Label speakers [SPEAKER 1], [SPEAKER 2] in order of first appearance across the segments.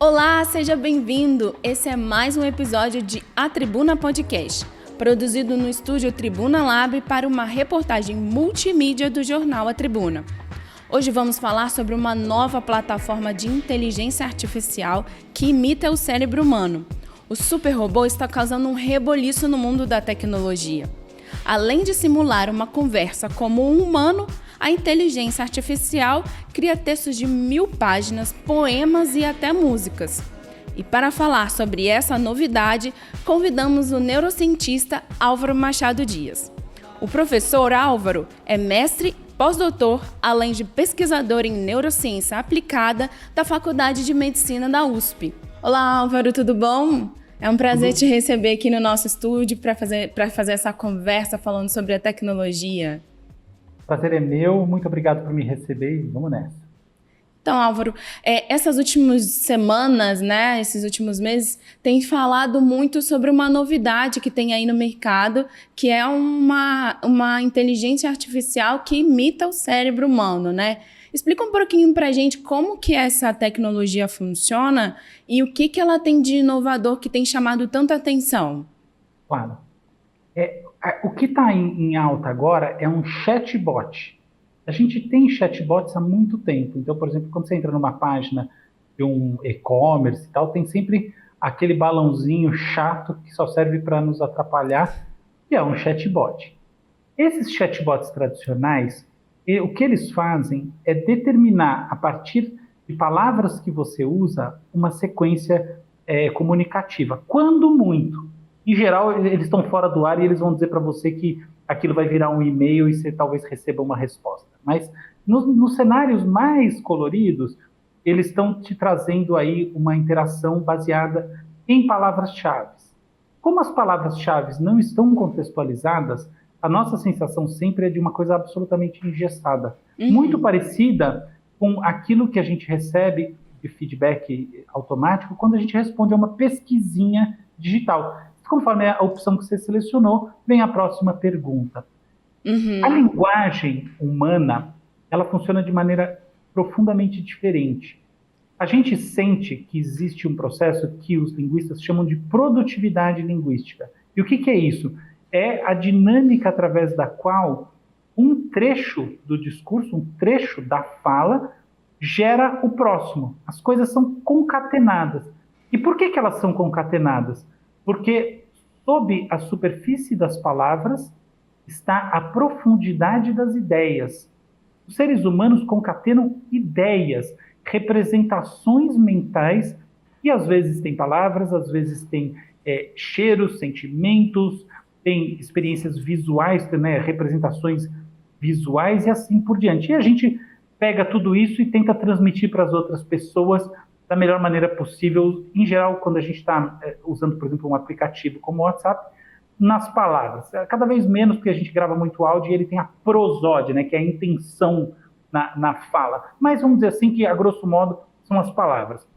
[SPEAKER 1] Olá, seja bem-vindo! Esse é mais um episódio de A Tribuna Podcast, produzido no estúdio Tribuna Lab para uma reportagem multimídia do jornal A Tribuna. Hoje vamos falar sobre uma nova plataforma de inteligência artificial que imita o cérebro humano. O super robô está causando um reboliço no mundo da tecnologia. Além de simular uma conversa como um humano, a inteligência artificial cria textos de 1000 páginas, poemas e até músicas. E para falar sobre essa novidade, convidamos o neurocientista Álvaro Machado Dias. O professor Álvaro é mestre, pós-doutor, além de pesquisador em neurociência aplicada da Faculdade de Medicina da USP. Olá, Álvaro, tudo bom? É um prazer te receber aqui no nosso estúdio para fazer essa conversa falando sobre a tecnologia.
[SPEAKER 2] O prazer é meu, muito obrigado por me receber e vamos nessa.
[SPEAKER 1] Então, Álvaro, essas últimas semanas, esses últimos meses, tem falado muito sobre uma novidade que tem aí no mercado, que é uma inteligência artificial que imita o cérebro humano, né? Explica um pouquinho pra gente como que essa tecnologia funciona e o que ela tem de inovador que tem chamado tanta atenção.
[SPEAKER 2] Claro. O que está em alta agora é um chatbot. A gente tem chatbots há muito tempo. Então, por exemplo, quando você entra numa página de um e-commerce e tal, tem sempre aquele balãozinho chato que só serve para nos atrapalhar, que é um chatbot. Esses chatbots tradicionais, o que eles fazem é determinar, a partir de palavras que você usa, uma sequência comunicativa. Quando muito. Em geral, eles estão fora do ar e eles vão dizer para você que aquilo vai virar um e-mail e você talvez receba uma resposta. Mas nos cenários mais coloridos, eles estão te trazendo aí uma interação baseada em palavras-chave. Como as palavras-chave não estão contextualizadas, a nossa sensação sempre é de uma coisa absolutamente engessada. Muito parecida com aquilo que a gente recebe de feedback automático quando a gente responde a uma pesquisinha digital. Conforme a opção que você selecionou, vem a próxima pergunta. A linguagem humana, ela funciona de maneira profundamente diferente. A gente sente que existe um processo que os linguistas chamam de produtividade linguística. E o que é isso? É a dinâmica através da qual um trecho do discurso, um trecho da fala, gera o próximo. As coisas são concatenadas. E por que elas são concatenadas? Porque sob a superfície das palavras está a profundidade das ideias. Os seres humanos concatenam ideias, representações mentais, e às vezes tem palavras, às vezes tem cheiros, sentimentos, tem experiências visuais, representações visuais e assim por diante. E a gente pega tudo isso e tenta transmitir para as outras pessoas da melhor maneira possível, em geral, quando a gente está usando, por exemplo, um aplicativo como o WhatsApp, nas palavras. Cada vez menos, porque a gente grava muito áudio e ele tem a prosódia, que é a intenção na fala. Mas vamos dizer assim que, a grosso modo, são as palavras.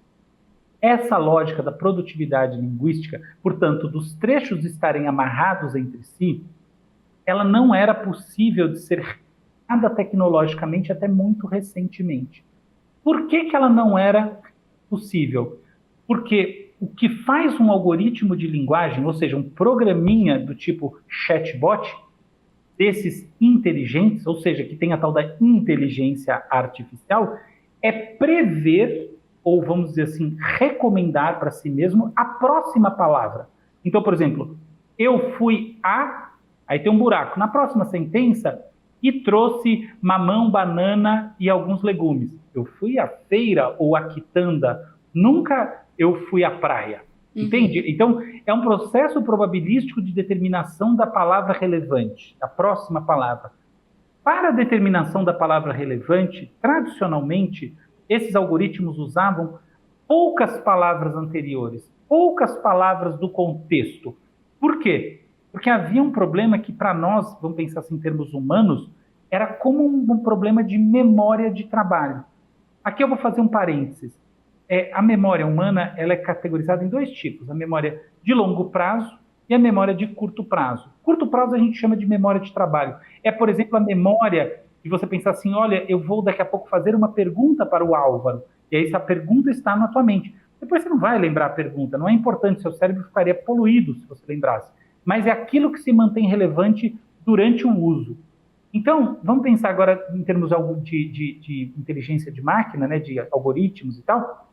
[SPEAKER 2] Essa lógica da produtividade linguística, portanto, dos trechos estarem amarrados entre si, ela não era possível de ser realizada tecnologicamente até muito recentemente. Por que ela não era possível? Porque o que faz um algoritmo de linguagem, ou seja, um programinha do tipo chatbot, desses inteligentes, ou seja, que tem a tal da inteligência artificial, é prever, ou vamos dizer assim, recomendar para si mesmo a próxima palavra. Então, por exemplo, eu fui aí tem um buraco. Na próxima sentença, e trouxe mamão, banana e alguns legumes. Eu fui à feira ou à quitanda, nunca eu fui à praia. Entende? Então, é um processo probabilístico de determinação da palavra relevante, da próxima palavra. Para a determinação da palavra relevante, tradicionalmente, esses algoritmos usavam poucas palavras anteriores, poucas palavras do contexto. Por quê? Porque havia um problema que, para nós, vamos pensar assim em termos humanos, era como um problema de memória de trabalho. Aqui eu vou fazer um parênteses. A memória humana ela é categorizada em dois tipos, a memória de longo prazo e a memória de curto prazo. Curto prazo a gente chama de memória de trabalho. É, por exemplo, a memória de você pensar assim, olha, eu vou daqui a pouco fazer uma pergunta para o Álvaro, e aí essa pergunta está na tua mente. depois você não vai lembrar a pergunta. Não é importante, seu cérebro ficaria poluído se você lembrasse. Mas é aquilo que se mantém relevante durante o uso. Então, vamos pensar agora em termos de inteligência de máquina, né, de algoritmos e tal.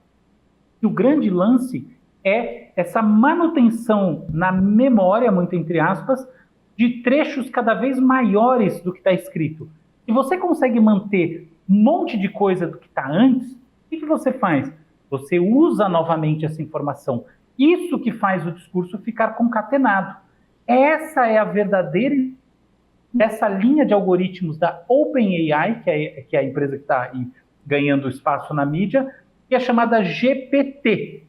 [SPEAKER 2] E o grande lance é essa manutenção na memória, muito entre aspas, de trechos cada vez maiores do que está escrito. Se você consegue manter um monte de coisa do que está antes, o que você faz? Você usa novamente essa informação. Isso que faz o discurso ficar concatenado. Essa é a verdadeira dessa linha de algoritmos da OpenAI, que é a empresa que está ganhando espaço na mídia, que é chamada GPT.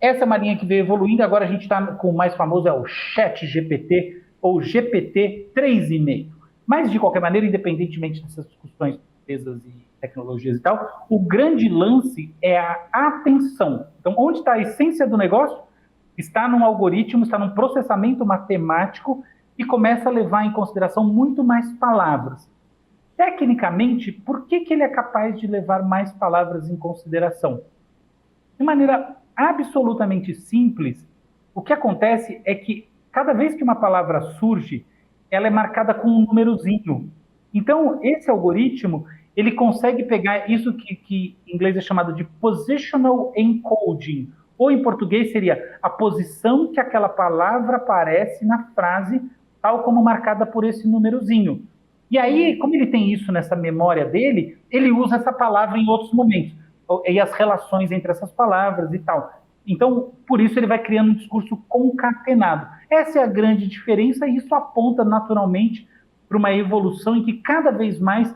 [SPEAKER 2] Essa é uma linha que veio evoluindo, agora a gente está com o mais famoso, é o ChatGPT, ou GPT 3,5. Mas, de qualquer maneira, independentemente dessas discussões, empresas e tecnologias e tal, o grande lance é a atenção. Então, onde está a essência do negócio? Está num algoritmo, está num processamento matemático e começa a levar em consideração muito mais palavras. Tecnicamente, por que ele é capaz de levar mais palavras em consideração? De maneira absolutamente simples, o que acontece é que cada vez que uma palavra surge, ela é marcada com um númerozinho. Então, esse algoritmo, ele consegue pegar isso que em inglês é chamado de positional encoding, ou em português seria a posição que aquela palavra aparece na frase, tal como marcada por esse númerozinho. E aí, como ele tem isso nessa memória dele, ele usa essa palavra em outros momentos, e as relações entre essas palavras e tal. Então, por isso ele vai criando um discurso concatenado. Essa é a grande diferença e isso aponta naturalmente para uma evolução em que cada vez mais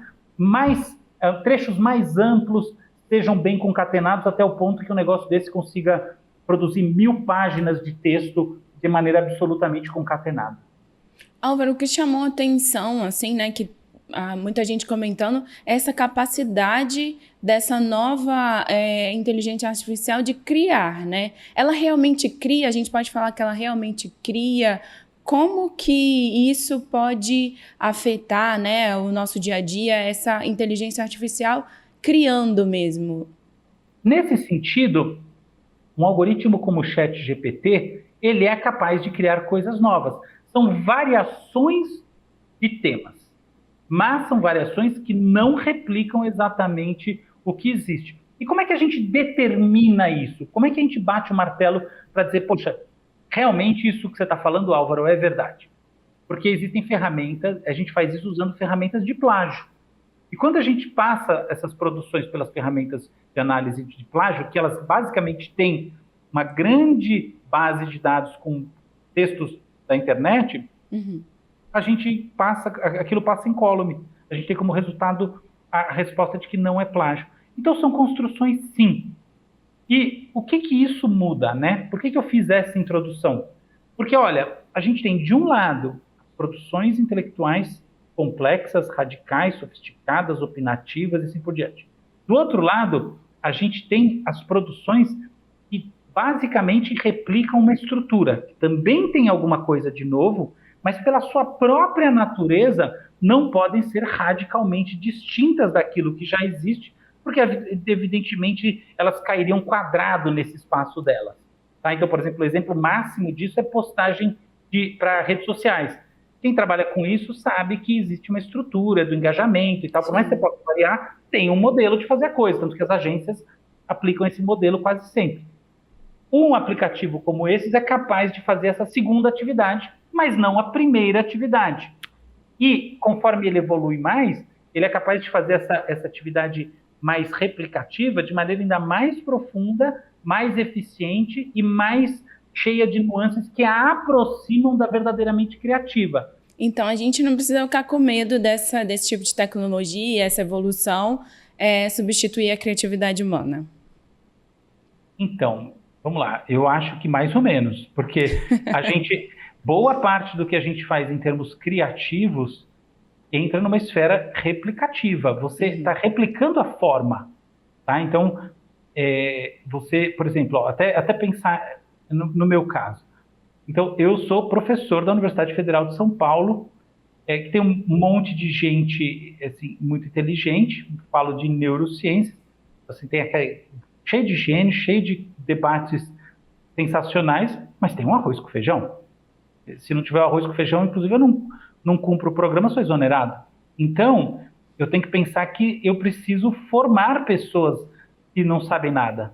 [SPEAKER 2] trechos mais amplos sejam bem concatenados até o ponto que um negócio desse consiga produzir 1000 páginas de texto de maneira absolutamente concatenada.
[SPEAKER 1] Álvaro, o que chamou a atenção, assim, né, que muita gente comentando, é essa capacidade dessa nova inteligência artificial de criar, né? Ela realmente cria, a gente pode falar que ela realmente cria. Como que isso pode afetar, né, o nosso dia a dia, essa inteligência artificial criando mesmo?
[SPEAKER 2] Nesse sentido, um algoritmo como o ChatGPT, ele é capaz de criar coisas novas. São variações de temas, mas são variações que não replicam exatamente o que existe. E como é que a gente determina isso? Como é que a gente bate o martelo para dizer, poxa, realmente isso que você está falando, Álvaro, é verdade? Porque existem ferramentas, a gente faz isso usando ferramentas de plágio. E quando a gente passa essas produções pelas ferramentas de análise de plágio, que elas basicamente têm uma grande base de dados com textos da internet, a gente aquilo passa incólume. A gente tem como resultado a resposta de que não é plágio. Então são construções, sim. E o que isso muda, né? Por que eu fiz essa introdução? Porque, olha, a gente tem, de um lado, produções intelectuais complexas, radicais, sofisticadas, opinativas e assim por diante. Do outro lado, a gente tem as produções que basicamente replicam uma estrutura, que também tem alguma coisa de novo, mas pela sua própria natureza não podem ser radicalmente distintas daquilo que já existe, porque evidentemente elas cairiam quadrado nesse espaço delas. Tá? Então, por exemplo, o exemplo máximo disso é postagem para redes sociais. Quem trabalha com isso sabe que existe uma estrutura do engajamento e tal, por mais que você possa variar, tem um modelo de fazer a coisa, tanto que as agências aplicam esse modelo quase sempre. Um aplicativo como esse é capaz de fazer essa segunda atividade, mas não a primeira atividade. E, conforme ele evolui mais, ele é capaz de fazer essa atividade mais replicativa de maneira ainda mais profunda, mais eficiente e mais cheia de nuances que a aproximam da verdadeiramente criativa.
[SPEAKER 1] Então, a gente não precisa ficar com medo desse tipo de tecnologia, essa evolução, substituir a criatividade humana.
[SPEAKER 2] Então, vamos lá. Eu acho que mais ou menos, porque boa parte do que a gente faz em termos criativos entra numa esfera replicativa. Você está replicando a forma. Tá? Então, você, por exemplo, até pensar no meu caso. Então, eu sou professor da Universidade Federal de São Paulo, que tem um monte de gente assim, muito inteligente, falo de neurociências, assim, tem cheio de higiene, cheio de debates sensacionais, mas tem um arroz com feijão. Se não tiver o arroz com feijão, inclusive eu não cumpro o programa, sou exonerado. Então, eu tenho que pensar que eu preciso formar pessoas que não sabem nada.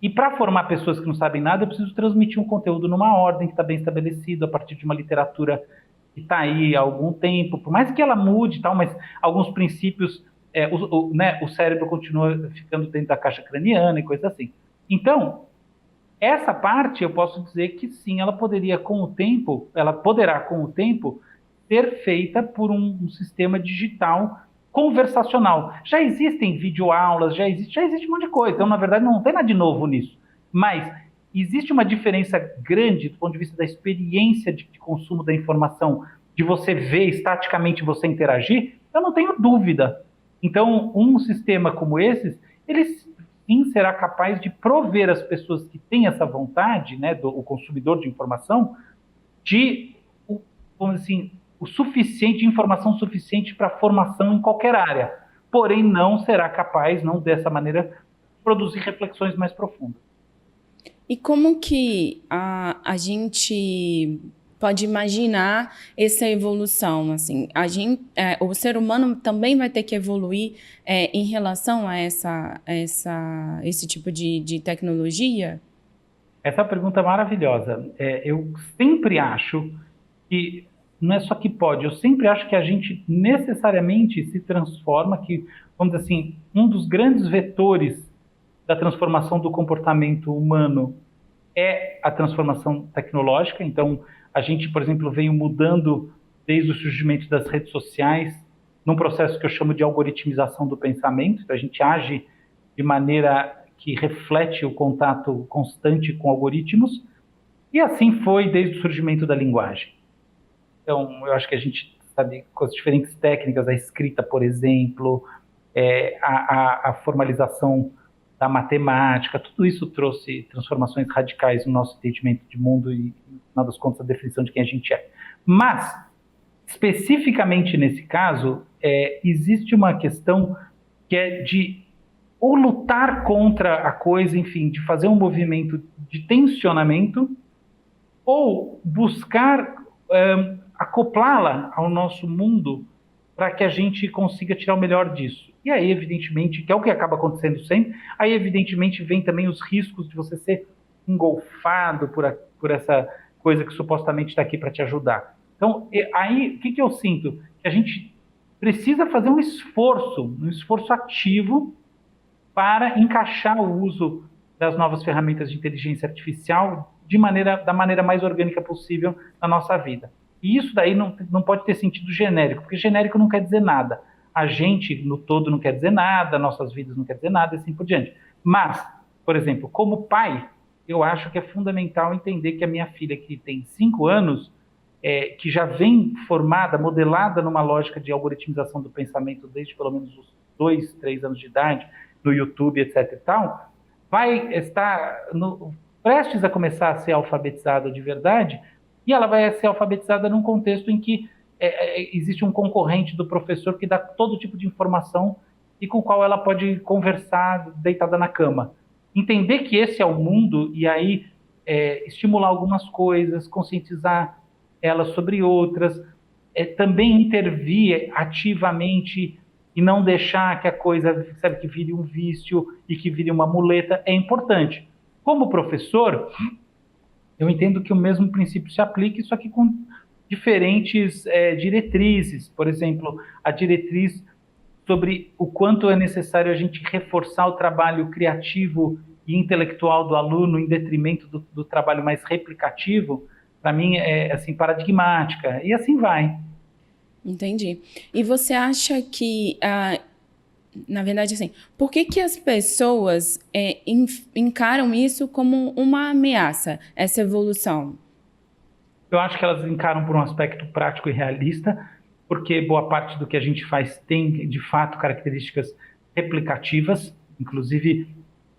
[SPEAKER 2] E para formar pessoas que não sabem nada, eu preciso transmitir um conteúdo numa ordem que está bem estabelecido, a partir de uma literatura que está aí há algum tempo, por mais que ela mude e tal, mas alguns princípios, né, o cérebro continua ficando dentro da caixa craniana e coisa assim. Então, essa parte eu posso dizer que sim, ela poderá com o tempo ser feita por um sistema digital conversacional. Já existem videoaulas, já existe um monte de coisa, então na verdade não tem nada de novo nisso, mas existe uma diferença grande do ponto de vista da experiência de consumo da informação, de você ver estaticamente, você interagir, eu não tenho dúvida. Então, um sistema como esse, ele sim será capaz de prover as pessoas que têm essa vontade, né, o consumidor de informação, de, vamos dizer assim, o suficiente, de informação suficiente para formação em qualquer área. Porém, não será capaz, não dessa maneira, produzir reflexões mais profundas.
[SPEAKER 1] E como que a gente pode imaginar essa evolução? Assim, o ser humano também vai ter que evoluir em relação a esse tipo de tecnologia?
[SPEAKER 2] Essa é uma pergunta maravilhosa. Eu sempre acho que, não é só que pode, eu sempre acho que a gente necessariamente se transforma, que, vamos dizer assim, um dos grandes vetores da transformação do comportamento humano é a transformação tecnológica. Então, a gente, por exemplo, veio mudando desde o surgimento das redes sociais, num processo que eu chamo de algoritmização do pensamento. Então, a gente age de maneira que reflete o contato constante com algoritmos, e assim foi desde o surgimento da linguagem. Então, eu acho que a gente sabe com as diferentes técnicas, a escrita, por exemplo, a formalização da matemática, tudo isso trouxe transformações radicais no nosso entendimento de mundo e, no final das contas, a definição de quem a gente é. Mas, especificamente nesse caso, existe uma questão que é de ou lutar contra a coisa, enfim, de fazer um movimento de tensionamento, ou buscar acoplá-la ao nosso mundo para que a gente consiga tirar o melhor disso. E aí, evidentemente, que é o que acaba acontecendo sempre, aí, evidentemente, vem também os riscos de você ser engolfado por essa coisa que supostamente está aqui para te ajudar. Então, aí, o que eu sinto? Que a gente precisa fazer um esforço ativo para encaixar o uso das novas ferramentas de inteligência artificial da maneira mais orgânica possível na nossa vida. E isso daí não pode ter sentido genérico, porque genérico não quer dizer nada. A gente, no todo, não quer dizer nada, nossas vidas não quer dizer nada, e assim por diante. Mas, por exemplo, como pai, eu acho que é fundamental entender que a minha filha, que tem 5 anos, que já vem formada, modelada numa lógica de algoritmização do pensamento desde pelo menos os 2, 3 anos de idade, no YouTube, etc. e tal, vai estar prestes a começar a ser alfabetizada de verdade, e ela vai ser alfabetizada num contexto em que existe um concorrente do professor que dá todo tipo de informação e com o qual ela pode conversar deitada na cama. Entender que esse é o mundo e aí estimular algumas coisas, conscientizar ela sobre outras, também intervir ativamente e não deixar que a coisa, sabe, que vire um vício e que vire uma muleta, é importante. Como professor, eu entendo que o mesmo princípio se aplica, só que com diferentes diretrizes. Por exemplo, a diretriz sobre o quanto é necessário a gente reforçar o trabalho criativo e intelectual do aluno em detrimento do trabalho mais replicativo, para mim é assim, paradigmática, e assim vai.
[SPEAKER 1] Entendi. E você acha que, na verdade, assim, por que as pessoas encaram isso como uma ameaça, essa evolução?
[SPEAKER 2] Eu acho que elas encaram por um aspecto prático e realista, porque boa parte do que a gente faz tem, de fato, características replicativas. Inclusive,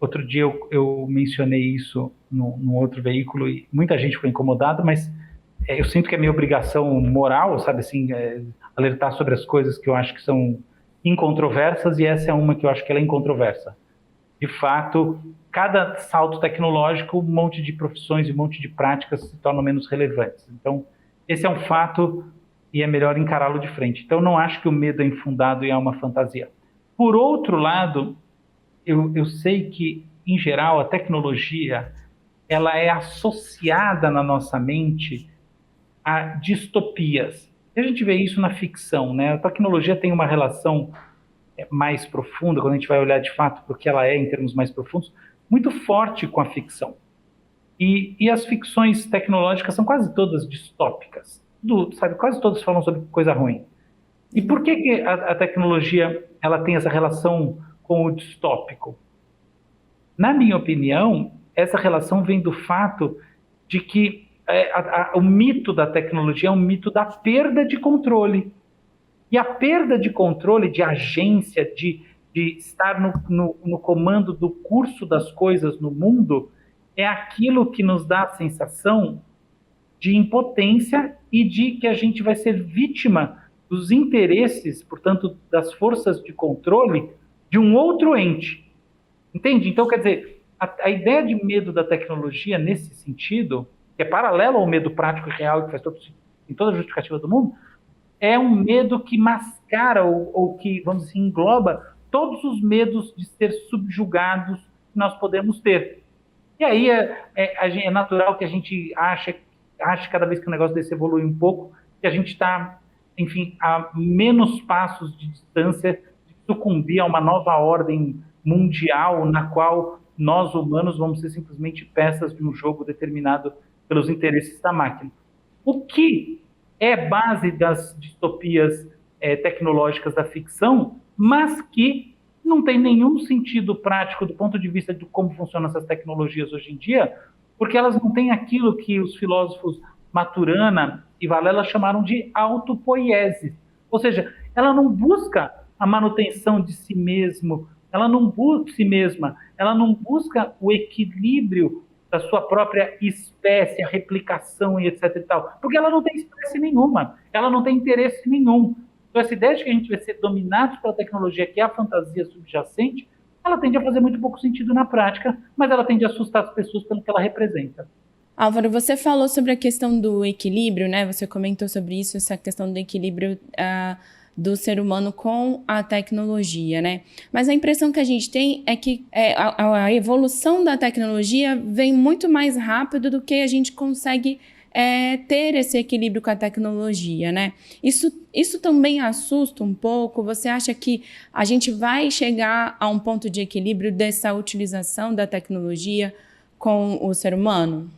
[SPEAKER 2] outro dia eu mencionei isso num outro veículo e muita gente foi incomodada, mas eu sinto que é minha obrigação moral, sabe assim, alertar sobre as coisas que eu acho que são incontroversas, e essa é uma que eu acho que ela é incontroversa. De fato, cada salto tecnológico, um monte de profissões e um monte de práticas se tornam menos relevantes. Então, esse é um fato e é melhor encará-lo de frente. Então, não acho que o medo é infundado e é uma fantasia. Por outro lado, eu sei que, em geral, a tecnologia ela é associada na nossa mente a distopias. E a gente vê isso na ficção, né? A tecnologia tem uma relação mais profunda, quando a gente vai olhar de fato para o que ela é em termos mais profundos, muito forte com a ficção. E as ficções tecnológicas são quase todas distópicas. Sabe, quase todas falam sobre coisa ruim. E por que a tecnologia ela tem essa relação com o distópico? Na minha opinião, essa relação vem do fato de que o mito da tecnologia é um mito da perda de controle. E a perda de controle, de agência, de estar no comando do curso das coisas no mundo, é aquilo que nos dá a sensação de impotência e de que a gente vai ser vítima dos interesses, portanto, das forças de controle de um outro ente. Entende? Então, quer dizer, a ideia de medo da tecnologia nesse sentido, que é paralelo ao medo prático e real, que faz em toda a justificativa do mundo, é um medo que mascara ou que, vamos dizer, engloba todos os medos de ser subjugados que nós podemos ter. E aí é natural que a gente ache cada vez que o negócio desse evolui um pouco, que a gente está, enfim, a menos passos de distância de sucumbir a uma nova ordem mundial na qual nós, humanos, vamos ser simplesmente peças de um jogo determinado pelos interesses da máquina. O que é base das distopias tecnológicas da ficção, mas que não tem nenhum sentido prático do ponto de vista de como funcionam essas tecnologias hoje em dia, porque elas não têm aquilo que os filósofos Maturana e Varela chamaram de autopoiese. Ou seja, ela não busca a manutenção de si mesmo, ela não busca si mesma, ela não busca o equilíbrio da sua própria espécie, a replicação e etc e tal, porque ela não tem espécie nenhuma, ela não tem interesse nenhum. Então essa ideia de que a gente vai ser dominado pela tecnologia, que é a fantasia subjacente, ela tende a fazer muito pouco sentido na prática, mas ela tende a assustar as pessoas pelo que ela representa.
[SPEAKER 1] Álvaro, você falou sobre a questão do equilíbrio, né? Você comentou sobre isso, essa questão do equilíbrio do ser humano com a tecnologia, né? Mas a impressão que a gente tem é que a evolução da tecnologia vem muito mais rápido do que a gente consegue ter esse equilíbrio com a tecnologia, né? Isso também assusta um pouco? Você acha que a gente vai chegar a um ponto de equilíbrio dessa utilização da tecnologia com o ser humano?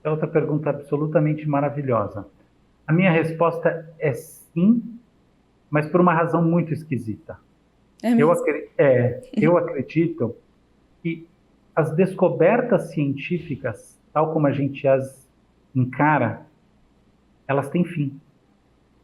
[SPEAKER 2] É outra pergunta absolutamente maravilhosa. A minha resposta é sim, mas por uma razão muito esquisita. Eu acredito que as descobertas científicas, tal como a gente as encara, elas têm fim.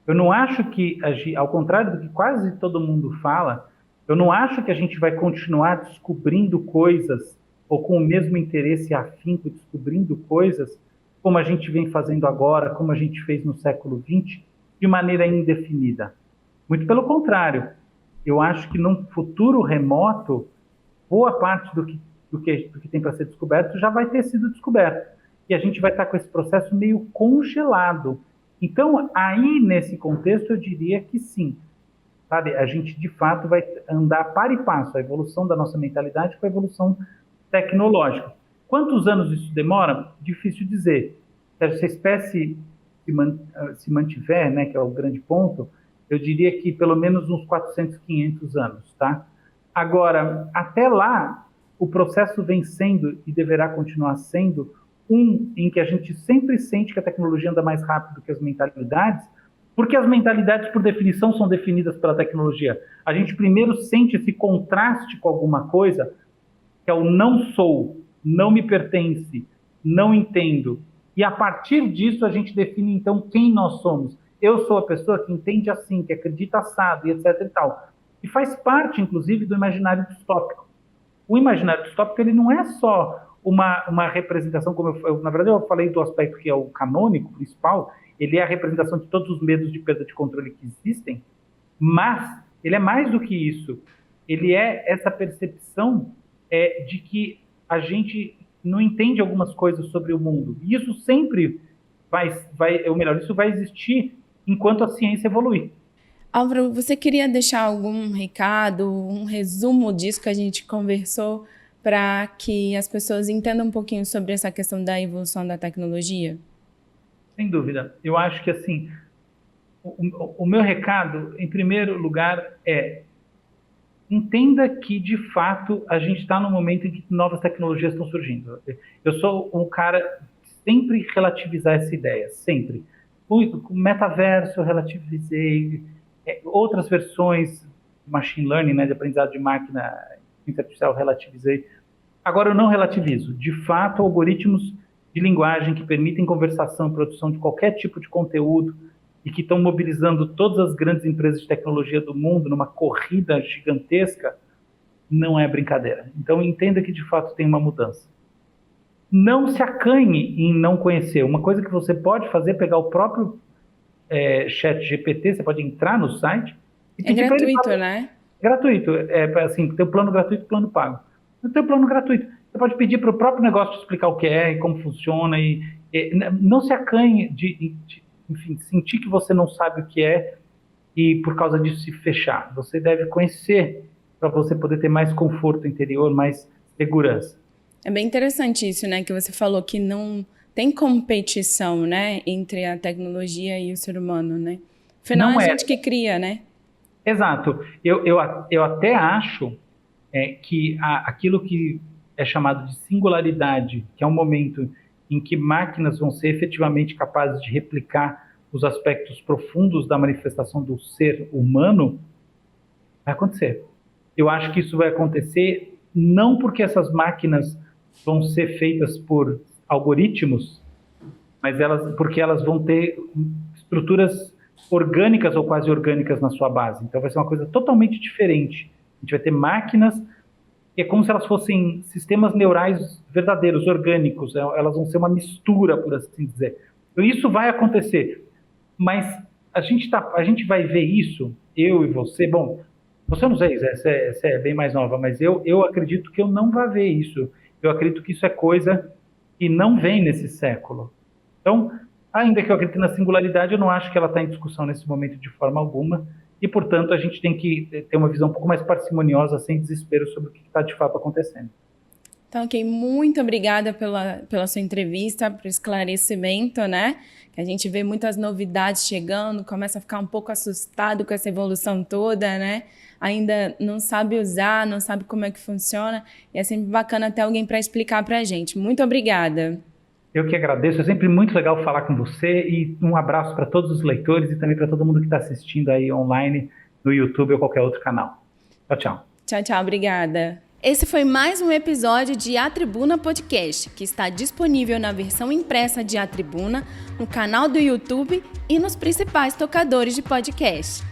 [SPEAKER 2] Eu não acho que, ao contrário do que quase todo mundo fala, eu não acho que a gente vai continuar descobrindo coisas ou com o mesmo interesse e afinco descobrindo coisas como a gente vem fazendo agora, como a gente fez no século XX, de maneira indefinida. Muito pelo contrário, eu acho que num futuro remoto, boa parte do que tem para ser descoberto já vai ter sido descoberto. E a gente vai estar com esse processo meio congelado. Então, aí, nesse contexto, eu diria que sim. Sabe? A gente, de fato, vai andar par e passo, a evolução da nossa mentalidade com a evolução tecnológica. Quantos anos isso demora? Difícil dizer. Se essa espécie se mantiver, né, que é o grande ponto, eu diria que pelo menos uns 400, 500 anos, tá? Agora, até lá, o processo vem sendo e deverá continuar sendo em que a gente sempre sente que a tecnologia anda mais rápido que as mentalidades, porque as mentalidades, por definição, são definidas pela tecnologia. A gente primeiro sente esse contraste com alguma coisa, que é o não sou, não me pertence, não entendo. E a partir disso, a gente define, então, quem nós somos. Eu sou a pessoa que entende assim, que acredita assado, e etc. e tal. E faz parte, inclusive, do imaginário distópico. O imaginário distópico, ele não é só uma representação, como na verdade eu falei do aspecto que é o canônico, principal, ele é a representação de todos os medos de perda de controle que existem, mas ele é mais do que isso. Ele é essa percepção de que a gente não entende algumas coisas sobre o mundo. E isso sempre isso vai existir enquanto a ciência evoluir.
[SPEAKER 1] Álvaro, você queria deixar algum recado, um resumo disso que a gente conversou para que as pessoas entendam um pouquinho sobre essa questão da evolução da tecnologia?
[SPEAKER 2] Sem dúvida. Eu acho que, assim, o meu recado, em primeiro lugar, entenda que, de fato, a gente está num momento em que novas tecnologias estão surgindo. Eu sou um cara que sempre relativizar essa ideia, sempre. O metaverso eu relativizei, outras versões de machine learning, né, de aprendizado de máquina artificial, relativizei. Agora eu não relativizo. De fato, algoritmos de linguagem que permitem conversação e produção de qualquer tipo de conteúdo e que estão mobilizando todas as grandes empresas de tecnologia do mundo numa corrida gigantesca, não é brincadeira. Então entenda que de fato tem uma mudança. Não se acanhe em não conhecer. Uma coisa que você pode fazer é pegar o próprio chat GPT, você pode entrar no site e pedir para ele...
[SPEAKER 1] É gratuito, né?
[SPEAKER 2] Gratuito. Assim, tem o plano gratuito e o plano pago. Não tem o plano gratuito. Você pode pedir para o próprio negócio te explicar o que é e como funciona. Não se acanhe de enfim, sentir que você não sabe o que é e por causa disso se fechar. Você deve conhecer para você poder ter mais conforto interior, mais segurança.
[SPEAKER 1] É bem interessante isso, né? Que você falou que não tem competição, né? Entre a tecnologia e o ser humano, né? Afinal,
[SPEAKER 2] Não
[SPEAKER 1] é a
[SPEAKER 2] é.
[SPEAKER 1] gente que cria, né?
[SPEAKER 2] Exato. Eu até acho que aquilo que é chamado de singularidade, que é um momento em que máquinas vão ser efetivamente capazes de replicar os aspectos profundos da manifestação do ser humano, vai acontecer. Eu acho que isso vai acontecer não porque essas máquinas vão ser feitas por algoritmos, mas porque elas vão ter estruturas orgânicas ou quase orgânicas na sua base. Então vai ser uma coisa totalmente diferente. A gente vai ter máquinas que é como se elas fossem sistemas neurais verdadeiros, orgânicos. Elas vão ser uma mistura, por assim dizer. Então isso vai acontecer. Mas a gente vai ver isso, eu e você. Bom, você não sei, você é bem mais nova, mas eu acredito que eu não vou ver isso. Eu acredito que isso é coisa que não vem nesse século. Então, ainda que eu acredite na singularidade, eu não acho que ela está em discussão nesse momento de forma alguma. E, portanto, a gente tem que ter uma visão um pouco mais parcimoniosa, sem desespero, sobre o que está de fato acontecendo.
[SPEAKER 1] Então, ok, muito obrigada pela sua entrevista, pelo esclarecimento, né? Que a gente vê muitas novidades chegando, começa a ficar um pouco assustado com essa evolução toda, né? Ainda não sabe usar, não sabe como é que funciona. E é sempre bacana ter alguém para explicar para a gente. Muito obrigada.
[SPEAKER 2] Eu que agradeço, é sempre muito legal falar com você e um abraço para todos os leitores e também para todo mundo que está assistindo aí online no YouTube ou qualquer outro canal. Tchau, tchau.
[SPEAKER 1] Tchau, tchau, obrigada. Esse foi mais um episódio de A Tribuna Podcast, que está disponível na versão impressa de A Tribuna, no canal do YouTube e nos principais tocadores de podcast.